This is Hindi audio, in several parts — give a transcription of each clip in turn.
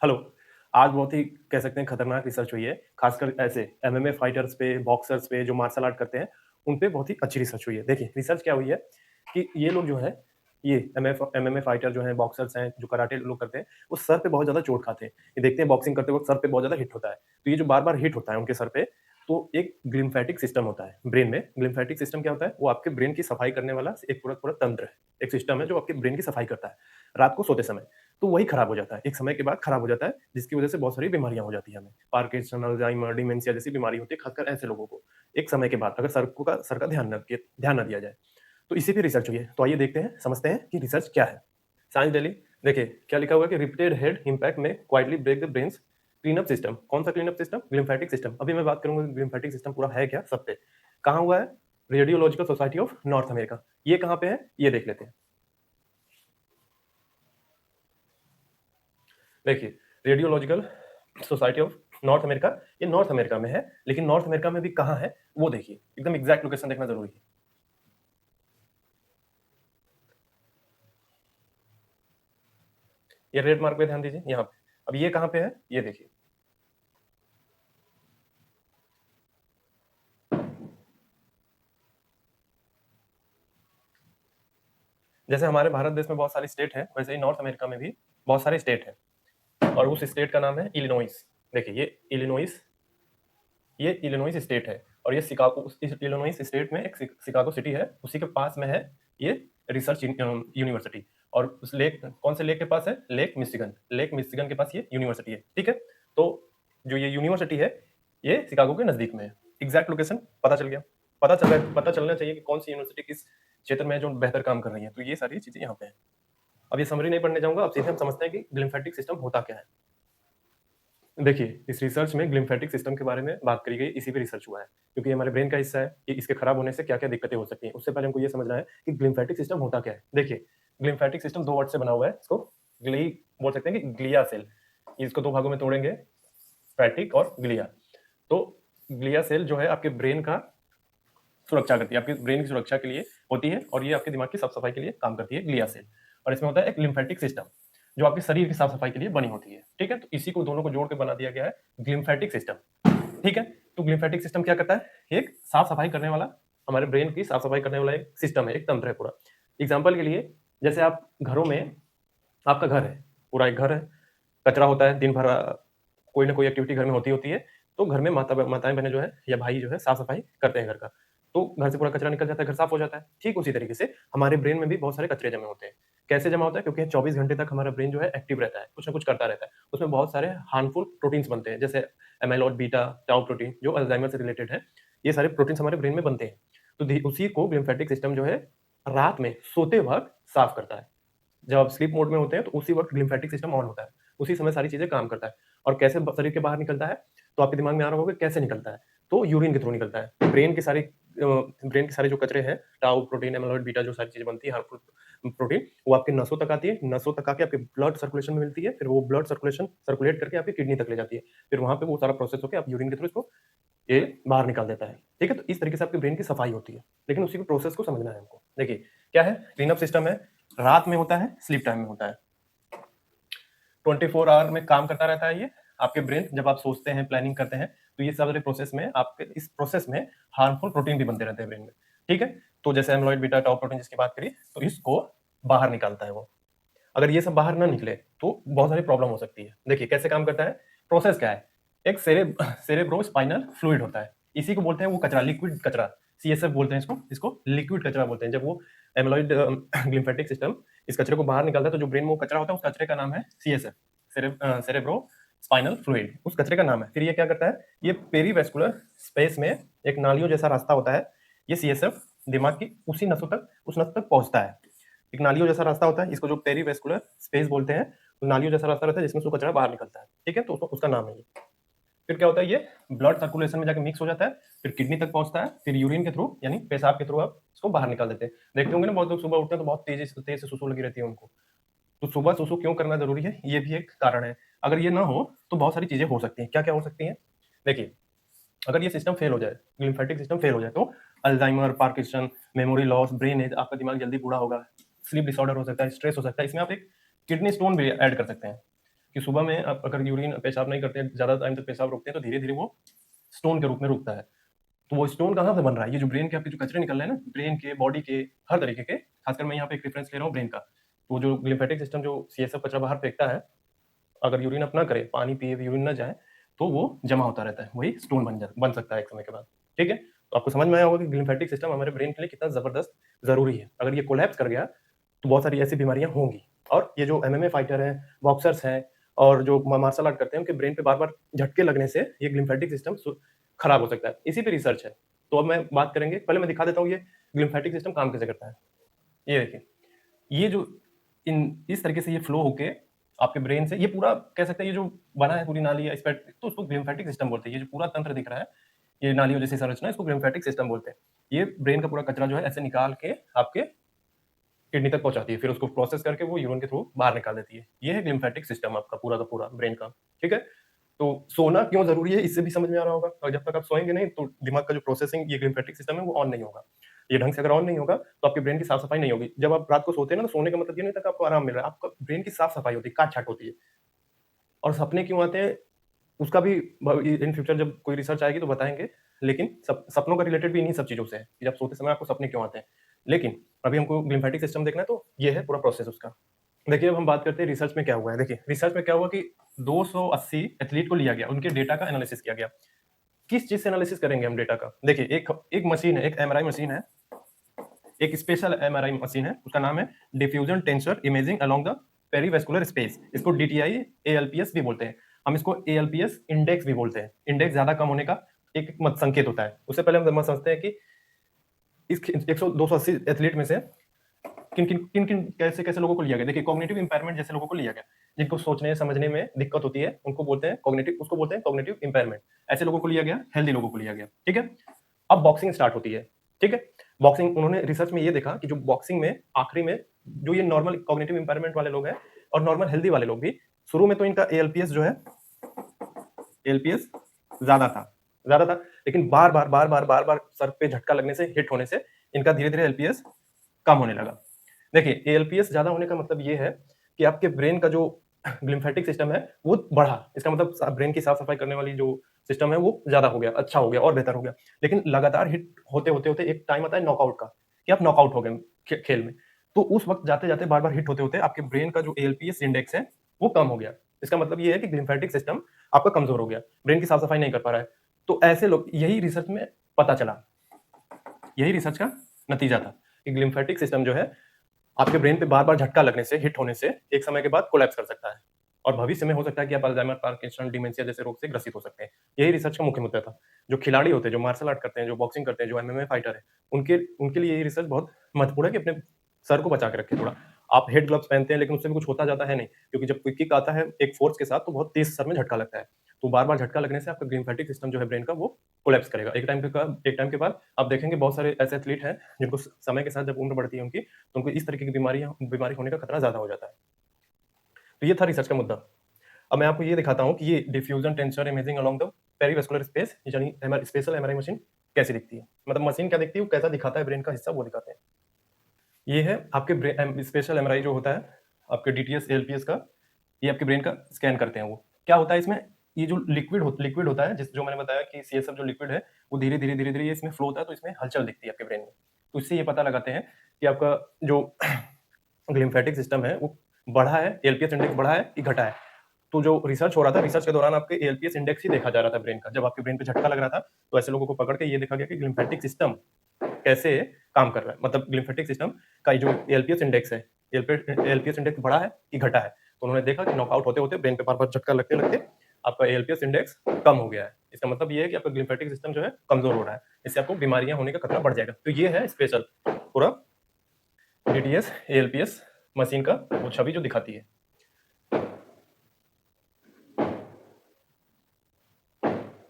हेलो। आज बहुत ही कह सकते हैं खतरनाक रिसर्च हुई है, खासकर ऐसे एमएमए फाइटर्स पे, बॉक्सर्स पे जो मार्शल आर्ट करते हैं, उन पे बहुत ही अच्छी रिसर्च हुई है। देखिए, रिसर्च क्या हुई है कि ये लोग जो हैं, ये एमएमए फाइटर जो हैं, बॉक्सर्स हैं, जो कराटे लोग करते हैं, वो सर पे बहुत ज़्यादा चोट खाते हैं। ये देखते हैं बॉक्सिंग करते वक़्त सर पे बहुत ज़्यादा हिट होता है। तो ये जो बार-बार हिट होता है उनके सर पे, तो एक ग्लिम्फेटिक सिस्टम होता है ब्रेन में। ग्लिम्फेटिक सिस्टम क्या होता है? वो आपके ब्रेन की सफाई करने वाला एक पूरा-पूरा तंत्र है। एक सिस्टम है जो आपके ब्रेन की सफाई करता है, रात को सोते समय। तो वही खराब हो जाता है, एक समय के बाद खराब हो जाता है, जिसकी वजह से बहुत सारी बीमारियाँ हो जाती हैं हमें। पार्किंसन, अल्जाइमर, डिमेंशिया जैसी बीमारी होती है, खासकर ऐसे लोगों को। एक समय के बाद अगर सर का ध्यान ना दिया जाए। तो इसी पे रिसर्च हुई है। तो आइए देखते हैं, समझते हैं कि रिसर्च क्या है। साइंस डेली देखिए, क्या लिखा हुआ है कि रिपीटेड हेड इम्पैक्ट में quietly break the brain's cleanup system. कौन सा क्लीनअप सिस्टम? Glymphatic system. अभी मैं बात करूँगा ग्लिम्फेटिक सिस्टम पूरा है क्या सब पे। कहाँ हुआ है? Radiological society of north America. ये कहाँ पे है? ये देख लेते हैं। देखिए, radiological society of north America, ये नॉर्थ अमेरिका में है, लेकिन नॉर्थ अमेरिका में भी कहाँ है वो देखिए, एकदम एग्जैक्ट लोकेशन देखना जरूरी है। ये रेड मार्क पे ध्यान दीजिए, यहाँ पे। अब ये कहाँ पे है ये देखिए। जैसे हमारे भारत देश में बहुत सारी स्टेट है, वैसे ही नॉर्थ अमेरिका में भी बहुत सारे स्टेट है, और उस स्टेट का नाम है इलिनॉइस। देखिए, ये इलिनॉइस स्टेट है, और ये शिकागो, इस इलिनॉइस स्टेट में एक शिकागो सिटी है, उसी के पास में है ये रिसर्च यूनिवर्सिटी। और उस लेक, कौन से लेक के पास है? लेक मिशिगन के पास ये यूनिवर्सिटी है। ठीक है, तो जो ये यूनिवर्सिटी है, ये शिकागो के नजदीक में है। एग्जैक्ट लोकेशन पता चल गया। पता चलना चाहिए कि कौन सी यूनिवर्सिटी किस क्षेत्र में है जो बेहतर काम कर रही है। तो ये सारी चीजें यहाँ पे है। अब ये समरी नहीं पढ़ने जाऊंगा, अब सीधे हम समझते हैं कि ग्लिम्फेटिक सिस्टम होता क्या है। देखिए, इस रिसर्च में ग्लिम्फेटिक सिस्टम के बारे में बात करी गई, इसी पे रिसर्च हुआ है, क्योंकि ये हमारे ब्रेन का हिस्सा है कि इसके खराब होने से क्या-क्या दिक्कतें हो सकती हैं। उससे पहले हमको ये समझना है कि ग्लिम्फेटिक सिस्टम होता क्या है। देखिए, ग्लिम्फेटिक सिस्टम 2 वर्ड से बना हुआ है। इसको ग्ली बोल सकते हैं कि ग्लिया सेल। इसको 2 भागों में तोड़ेंगे, फैटिक और ग्लिया। तो ग्लिया सेल जो है आपके ब्रेन का सुरक्षा करती है, आपके ब्रेन की सुरक्षा के लिए होती है, और ये आपके दिमाग की साफ सफाई के लिए काम करती है, ग्लिया सेल। और इसमें होता है एक लिम्फेटिक सिस्टम, जो आपके शरीर की साफ सफाई के लिए बनी होती है। ठीक है, तो इसी को दोनों को जोड़ के बना दिया गया है ग्लिम्फेटिक सिस्टम। ठीक है, तो ग्लिम्फेटिक सिस्टम क्या करता है? एक साफ सफाई करने वाला, हमारे ब्रेन की साफ सफाई करने वाला एक सिस्टम है, एक तंत्र है पूरा। एग्जाम्पल के लिए, जैसे आप घरों में, आपका घर है, पूरा एक घर है, कचरा होता है दिन भर, कोई ना कोई एक्टिविटी घर में होती होती है। तो घर में माताएं बहनें जो है या भाई जो है साफ सफाई करते हैं घर का, तो घर से पूरा कचरा निकल जाता है, घर साफ हो जाता है। ठीक उसी तरीके से हमारे ब्रेन में भी बहुत सारे कचरे जमे होते हैं। कैसे जमा होता है? क्योंकि 24 घंटे तक हमारा ब्रेन जो है एक्टिव रहता है, कुछ ना कुछ करता रहता है। उसमें बहुत सारे हार्मफुल प्रोटीन्स बनते हैं, जैसे एमाइलॉइड बीटा, टाउ प्रोटीन, जो अल्जाइमर से रिलेटेड है। ये सारे प्रोटीन्स हमारे ब्रेन में बनते हैं। तो उसी को लिम्फेटिक सिस्टम जो है रात में सोते वक्त साफ करता है। जब आप स्लीप मोड में होते हैं, तो उसी वक्त लिम्फेटिक सिस्टम ऑन होता है, उसी समय सारी चीजें काम करता है। और कैसे शरीर के बाहर निकलता है? तो आपके दिमाग में आ रहा होगा कैसे निकलता है। तो यूरिन के थ्रू निकलता है। ब्रेन के सारे जो कचरे हैं, टाउ प्रोटीन, एमाइलॉइड बीटा, जो सारी चीजें बनती है हार्मफुल प्रोटीन, वो आपके नसों तक आती है, नसों तक आके आपके ब्लड सर्कुलेशन में मिलती है, फिर वो ब्लड सर्कुलेशन सर्कुलेट करके आपकी किडनी तक ले जाती है। फिर वहां पे वो सारा प्रोसेस होकर आप यूरिन के थ्रू इसको ये बाहर निकाल देता है। ठीक है, तो इस तरीके से आपके ब्रेन की सफाई होती है, लेकिन उसी को प्रोसेस को समझना है हमको। देखिए, क्या है? क्लीनअप सिस्टम है, रात में होता है, स्लीप टाइम में होता है। 24 आवर में काम करता रहता है ये। आपके ब्रेन, जब आप सोचते हैं, प्लानिंग करते हैं, तो ये सारे प्रोसेस में, आपके इस प्रोसेस में हार्मफुल प्रोटीन भी बनते रहते हैं ब्रेन में। ठीक है, तो जैसे एमलोइड बीटा, टाउ प्रोटीन जिसकी बात करी, तो इसको बाहर निकालता है वो। अगर ये सब बाहर ना निकले तो बहुत सारी प्रॉब्लम हो सकती है। देखिए कैसे काम करता है, प्रोसेस क्या है। एक सेरेब्रो स्पाइनल फ्लूइड होता है, इसी को बोलते हैं वो कचरा, लिक्विड कचरा, सीएसएफ बोलते हैं इसको, लिक्विड कचरा बोलते हैं। जब वो एमलोइड ग्लिम्फेटिक सिस्टम इस कचरे को बाहर निकालता है, तो जो ब्रेन में वो कचरा होता है, उस कचरे का नाम है सीएसएफ, सेरेब्रो स्पाइनल फ्लूइड, उस कचरे का नाम है। फिर ये क्या करता है, ये पेरीवेस्कुलर स्पेस में एक नालियों जैसा रास्ता होता है, ये सीएसएफ दिमाग की उसी नसों तक, उस नस तक पहुंचता है। एक नालियों जैसा रास्ता होता है, इसको जो पेरीवेस्कुलर स्पेस बोलते हैं, तो नालियों जैसा रास्ता रहता है जिसमें से वो कचरा बाहर निकलता है। ठीक है, तो उसका नाम है ये। फिर क्या होता है, ये ब्लड सर्कुलेशन में जाकर मिक्स हो जाता है, फिर किडनी तक पहुंचता है, फिर यूरिन के थ्रू, यानी पेशाब के थ्रू आप इसको बाहर निकाल देते हैं। देखते होंगे ना, बहुत लोग सुबह उठते हैं तो बहुत तेज से सुसु लगी रहती है उनको। तो सुबह सुसु क्यों करना जरूरी है, ये भी एक कारण है। अगर ये ना हो तो बहुत सारी चीजें हो सकती हैं। क्या क्या हो सकती हैं? देखिए, अगर ये सिस्टम फेल हो जाए, लिम्फेटिक सिस्टम फेल हो जाए, तो Alzheimer, Parkinson, memory loss, brain age, आपका दिमाग जल्दी बूढ़ा होगा, स्लीप डिसऑर्डर हो सकता है, स्ट्रेस हो सकता है। इसमें आप एक किडनी स्टोन भी ऐड कर सकते हैं। कि सुबह में आप अगर यूरिन पेशाब नहीं करते हैं, ज़्यादा टाइम तक पेशाब रोकते हैं, तो धीरे-धीरे वो स्टोन के रूप में रुकता है। तो वो स्टोन कहाँ से बन रहा है? ये जो ब्रेन के आपके जो कचरे निकल रहे हैं ना, ब्रेन के, बॉडी के, हर तरीके के, खासकर मैं यहाँ पे एक रेफरेंस ले रहा हूँ ब्रेन का। तो जो लिम्फेटिक सिस्टम जो सीएसएफ कचरा बाहर फेंकता है, अगर यूरिन अप ना करे, पानी पिए यूरिन ना जाए, तो वो जमा होता रहता है, वही स्टोन बन सकता है एक समय के बाद। ठीक है? तो आपको समझ में आया होगा कि लिम्फेटिक सिस्टम हमारे ब्रेन के लिए कितना ज़बरदस्त ज़रूरी है। अगर ये कोलैप्स कर गया, तो बहुत सारी ऐसी बीमारियाँ होंगी। और ये जो एमएमए फाइटर हैं, बॉक्सर्स हैं और जो मार्शल आर्ट करते हैं, उनके ब्रेन पे बार-बार झटके लगने से ये लिम्फेटिक सिस्टम खराब हो सकता है। इसी पे रिसर्च है। तो अब मैं बात करेंगे, पहले मैं दिखा देता हूँ ये लिम्फेटिक सिस्टम काम कैसे करता है। ये देखिए, ये जो इस तरीके से ये फ्लो होके आपके ब्रेन से, ये पूरा कह सकते हैं, ये जो बना है पूरी नाली या इस पे, तो उसको लिम्फेटिक सिस्टम बोलते हैं। ये जो पूरा तंत्र दिख रहा है, ये नालियों जैसी संरचना है, इसको लिम्फेटिक सिस्टम बोलते हैं। ये ब्रेन का पूरा कचरा जो है ऐसे निकाल के आपके किडनी तक पहुंचाती है, फिर उसको प्रोसेस करके वो यूरिन के थ्रू बाहर निकाल देती है। ये है लिम्फेटिक सिस्टम आपका पूरा का पूरा ब्रेन का। ठीक है? तो सोना क्यों जरूरी है, इससे भी समझ में आ रहा होगा। और जब तक आप सोएंगे नहीं, तो दिमाग का जो प्रोसेसिंग ये लिम्फेटिक सिस्टम है वो ऑन नहीं होगा। ये ढंग से अगर ऑन नहीं होगा, तो आपके ब्रेन की साफ सफाई नहीं होगी। जब आप रात को सोते हैं ना, तो सोने का मतलब ये नहीं था कि आपको आराम मिल रहा है, आपका ब्रेन की साफ सफाई होती है, काट छाट होती है। और सपने क्यों आते हैं, उसका भी इन फ्यूचर जब कोई रिसर्च आएगी तो बताएंगे। लेकिन सपनों का रिलेटेड भी इन्हीं सब चीजों से है कि जब सोते समय आपको सपने क्यों आते हैं। लेकिन अभी हमको लिम्फेटिक सिस्टम देखना है, तो ये है पूरा प्रोसेस उसका। देखिए, अब हम बात करते हैं रिसर्च में क्या हुआ है। देखिए, रिसर्च में क्या हुआ कि 280 एथलीट को लिया गया, उनके डेटा का एनालिसिस किया गया। किस चीज से एनालिसिस करेंगे हम डेटा का? देखिए, एक एक मशीन है, एक एमआरआई मशीन है, एक स्पेशल एमआरआई मशीन है, उसका नाम है diffusion tensor imaging along the perivascular space. इसको डीटीआई एएलपीएस भी बोलते हैं। हम इसको एएलपीएस इंडेक्स भी बोलते हैं। इंडेक्स ज्यादा कम होने का एक मत संकेत होता है। उससे पहले हम समझते हैं कि इस 100 280 एथलीट में से किन कैसे कैसे लोगों को लिया गया। देखिए, कॉग्निटिव इंपेयरमेंट जैसे लोगों को लिया गया, जिनको सोचने समझने में दिक्कत होती है, उनको बोलते हैं कॉग्निटिव, उसको बोलते हैं कॉग्निटिव इंपेयरमेंट। ऐसे लोगों को लिया गया, हेल्दी लोगों को लिया गया। ठीक है? अब बॉक्सिंग स्टार्ट होती है। ठीक है? बॉक्सिंग, उन्होंने रिसर्च में ये देखा कि जो बॉक्सिंग में आखिरी में जो ये नॉर्मल कॉग्निटिव इंपेयरमेंट वाले लोग हैं और नॉर्मल हेल्दी वाले लोग भी, शुरू में तो इनका एएलपीएस जो है, एएलपीएस ज्यादा था, लेकिन बार बार सर पे झटका लगने से, हिट होने से इनका धीरे धीरे एलपीएस कम होने लगा। देखिए, एएलपीएस ज्यादा होने का मतलब ये है कि आपके ब्रेन का जो लिम्फेटिक सिस्टम है वो बढ़ा। इसका मतलब ब्रेन की साफ सफाई करने वाली जो सिस्टम है वो ज्यादा हो गया, अच्छा हो गया और बेहतर हो गया। लेकिन लगातार हिट होते होते होते एक टाइम आता है नॉकआउट का, कि आप नॉकआउट हो गए खेल में। तो उस वक्त जाते जाते बार बार हिट होते होते आपके ब्रेन का जो एएलपीएस इंडेक्स है वो कम हो गया। इसका मतलब ये है कि लिम्फेटिक सिस्टम आपका कमजोर हो गया, ब्रेन की साफ सफाई नहीं कर पा रहा है। तो ऐसे लोग, यही रिसर्च में पता चला, यही रिसर्च का नतीजा था कि लिम्फेटिक सिस्टम जो है आपके ब्रेन पे बार बार झटका लगने से, हिट होने से एक समय के बाद कोलैप्स कर सकता है, और भविष्य में हो सकता है कि आप अल्जाइमर, पार्किंसन, डिमेंशिया जैसे रोग से ग्रसित हो सकते हैं। यही रिसर्च का मुख्य मुद्दा था। जो खिलाड़ी होते हैं, जो मार्शल आर्ट करते हैं, जो बॉक्सिंग करते हैं, जो एमएमए फाइटर है, उनके उनके लिए ये रिसर्च बहुत महत्वपूर्ण है कि अपने सर को बचा के रखें थोड़ा। आप हेड ग्लव्स पहनते हैं, लेकिन उससे भी कुछ होता जाता है नहीं, क्योंकि जब कोई किक आता है एक फोर्स के साथ, तो बहुत तेज सर में झटका लगता है। तो बार बार झटका लगने से आपका लिम्फेटिक सिस्टम जो है ब्रेन का, वो कोलैप्स करेगा। एक टाइम के बाद आप देखेंगे बहुत सारे ऐसे एथलीट हैं जिनको समय के साथ जब उम्र बढ़ती है उनकी, तो उनको इस तरीके की बीमारी होने का खतरा ज्यादा हो जाता है। तो ये था रिसर्च का मुद्दा। अब मैं आपको ये दिखाता हूँ कि ये diffusion tensor imaging along the perivascular space, यानी स्पेशल एमआरआई मशीन कैसी दिखती है। मतलब मशीन क्या दिखती है, वो कैसा दिखाता है ब्रेन का हिस्सा, वो दिखाते हैं। ये है आपके स्पेशल एमआरआई जो होता है आपके डीटीएस एलपीएस का, ये आपके ब्रेन का स्कैन करते हैं। वो क्या होता है इसमें, ये जो लिक्विड होता है, जो मैंने बताया कि सीएसएफ जो लिक्विड है, वो धीरे धीरे धीरे धीरे इसमें फ्लो होता है, तो इसमें हलचल दिखती है आपके ब्रेन में। तो इससे ये पता लगाते हैं कि आपका जो लिम्फेटिक सिस्टम है वो बढ़ा है, एलपीएस इंडेक्स बढ़ा है कि घटा है। तो जो रिसर्च हो रहा था, रिसर्च के दौरान आपके एलपीएस इंडेक्स ही देखा जा रहा था ब्रेन का। जब आपके ब्रेन पे झटका लग रहा था, तो ऐसे लोगों को पकड़ के ये देखा गया कि लिम्फेटिक सिस्टम कैसे काम कर रहा है, मतलब लिम्फेटिक सिस्टम का जो एलपीएस इंडेक्स है, एलपीएस इंडेक्स बढ़ा है कि घटा है। तो उन्होंने देखा कि नॉकआउट होते होते ब्रेन पे बार बार झटका लगते लगते आपका एलपीएस इंडेक्स कम हो गया है। इसका मतलब ये है कि आपका लिम्फेटिक सिस्टम जो है कमजोर हो रहा है, इससे आपको बीमारियां होने का खतरा बढ़ जाएगा। तो ये है स्पेशल पूरा डीटीएस एलपीएस मशीन का वो छवि जो दिखाती है।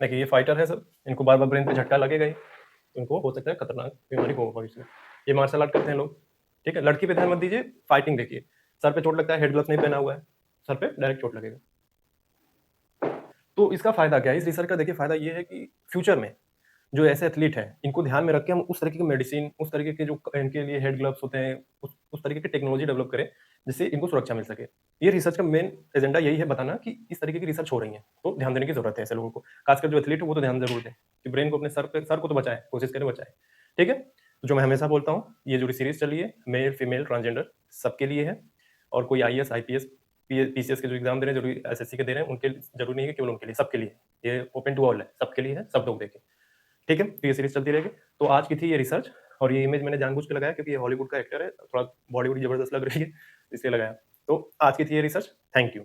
देखिए, ये फाइटर है सब, इनको बार बार ब्रेन पे झटका लगेगा ही, तो इनको हो सकता है खतरनाक बीमारी हो भविष्य में। ये मार्शल आर्ट करते हैं लोग। ठीक है? लड़की पे ध्यान मत दीजिए, फाइटिंग देखिए। सर पे चोट लगता है, हेड ग्लव्स नहीं पहना हुआ है, सर पे डायरेक्ट चोट लगेगा। तो इसका फायदा क्या है, इस रिसर्च का? देखिए, फायदा ये है कि फ्यूचर में जो ऐसे एथलीट हैं, इनको ध्यान में रख के हम उस तरीके की मेडिसिन, उस तरीके के जो इनके लिए हेड ग्लव्स होते हैं, उस तरीके की टेक्नोलॉजी डेवलप करें जिससे इनको सुरक्षा मिल सके। ये रिसर्च का मेन एजेंडा यही है बताना कि इस तरीके की रिसर्च हो रही है, तो ध्यान देने की ज़रूरत है ऐसे लोगों को। खासकर जो एथलीट है वो तो ध्यान ज़रूर दें कि ब्रेन को अपने सर को तो बचाएँ, कोशिश करें बचाएँ। ठीक है? तो जो मैं हमेशा बोलता हूँ, ये जो सीरीज़ चल रही है, मेल, फीमेल, ट्रांसजेंडर सबके लिए है और कोई आईएएस, आईपीएस, पीसीएस के जो एग्ज़ाम दे रहे हैं, ज़रूरी एसएससी के दे रहे हैं, उनके ज़रूरी नहीं है केवल उनके लिए, सबके लिए। ये ओपन टू ऑल है, सबके लिए है, सब लोग देखें। ठीक है? तो ये सीरीज़ चलती रहेगी। तो आज की थी ये रिसर्च और ये इमेज मैंने जानबूझ के लगाया क्योंकि ये हॉलीवुड का एक्टर है, थोड़ा बॉडी वॉडी ज़बरदस्त लग रही है, इसलिए लगाया। तो आज की थी ये रिसर्च। Thank you.